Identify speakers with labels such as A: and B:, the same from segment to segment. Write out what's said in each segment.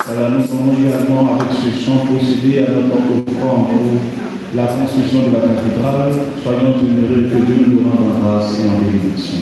A: Voilà, nous allons également avec ce chant procéder à notre offrande pour la construction de la cathédrale. Soyons heureux que Dieu nous rende en grâce et en bénédiction.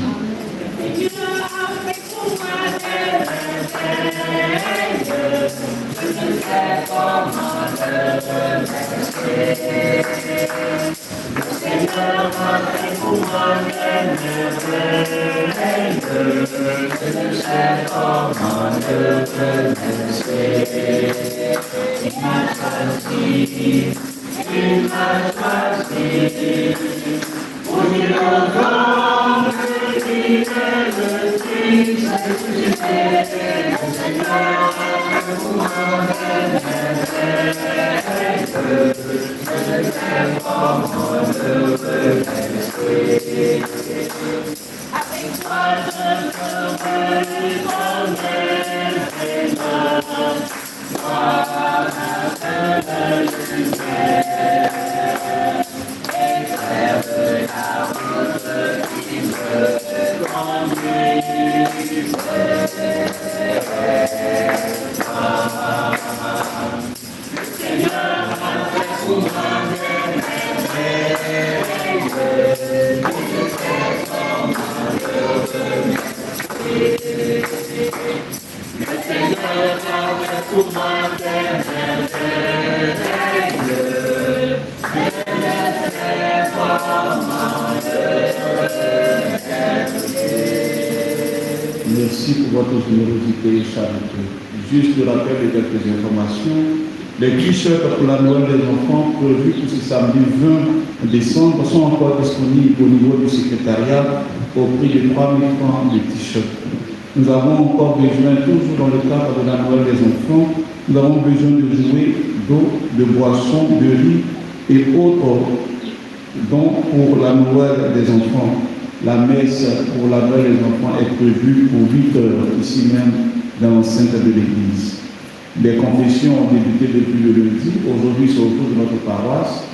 A: Merci pour votre générosité et charité. Juste le rappel de quelques informations. Les t-shirts pour la Noël des enfants prévus pour ce samedi 20 décembre sont encore disponibles au niveau du secrétariat au prix de 3 000 francs de t-shirts. Nous avons encore besoin, toujours dans le cadre de la Noël des enfants, nous avons besoin de jouets, d'eau, de boissons, de riz et autres dons pour la Noël des enfants. La messe pour la Noël des enfants est prévue pour 8 heures, ici même dans l'enceinte de l'église. Les confessions ont débuté depuis le lundi. Aujourd'hui, c'est autour de notre paroisse.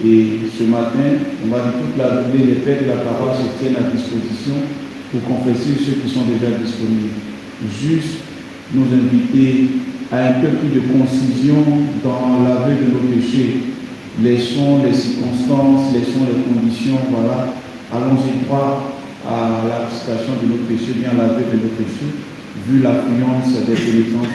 A: Et ce matin, on va dire toute la journée, les pères de la paroisse se tiennent à disposition pour confesser ceux qui sont déjà disponibles. Juste nous inviter à un peu plus de concision dans l'aveu de nos péchés. Laissons les circonstances, laissons les conditions, voilà. Allons-y droit à la situation de nos péchés, bien l'aveu de nos péchés, vu l'affluence des pénitents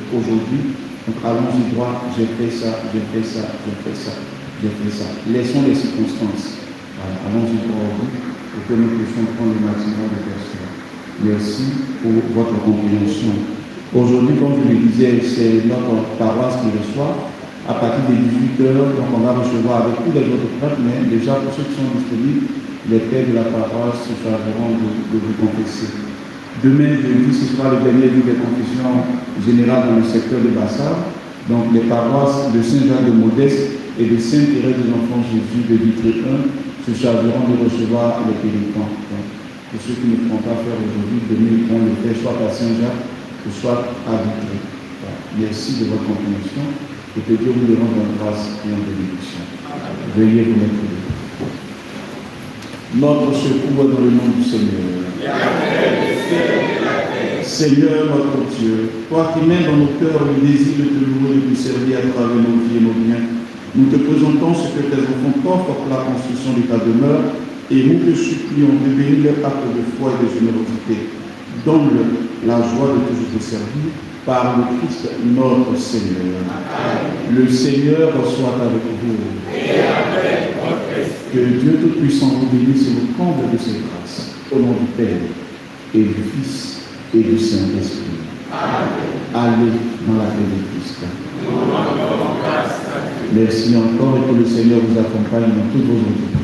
A: aujourd'hui. Donc allons-y droit, j'ai fait ça, j'ai fait ça, j'ai fait ça, j'ai fait ça. Laissons les circonstances. Voilà. Allons-y droit au bout pour que nous puissions prendre le maximum de personnes. Merci pour votre compréhension. Aujourd'hui, comme je le disais, c'est notre paroisse qui reçoit. À partir de 18h, donc on va recevoir avec tous les autres prêtres, mais déjà pour ceux qui sont disponibles, les pères de la paroisse se chargeront de vous confesser. Demain, jeudi, ce sera le dernier jour des confessions générales dans le secteur de Bassard. Donc les paroisses de Saint-Jacques de Modeste et de Sainte-Thérèse des Enfants Jésus de Vitré 1 se chargeront de recevoir les pénitents. Donc, pour ceux qui ne pourront pas faire aujourd'hui, demain, ils pourront le faire soit à Saint-Jacques ou soit à Vitré. Voilà. Merci de votre compréhension et que Dieu vous le rende en grâce et en bénédiction. Veuillez vous mettre debout. Notre secours dans le nom du Seigneur. Seigneur notre Dieu, toi qui mets dans nos cœurs le désir de te louer et de te servir à travers nos vies et nos biens, nous te présentons ce que tes enfants t'offrent pour la construction de ta demeure et nous te supplions de bénir leur acte de foi et de générosité. Donne-leur la joie de toujours te servir par le Christ notre Seigneur. Amen. Le Seigneur soit avec vous. Et avec votre esprit. Que Dieu Tout-Puissant vous bénisse et vous comble de ses grâces. Au nom du Père et du Fils et du Saint-Esprit. Amen. Allez dans la paix de Christ. Merci encore et que le Seigneur vous accompagne dans toutes vos œuvres.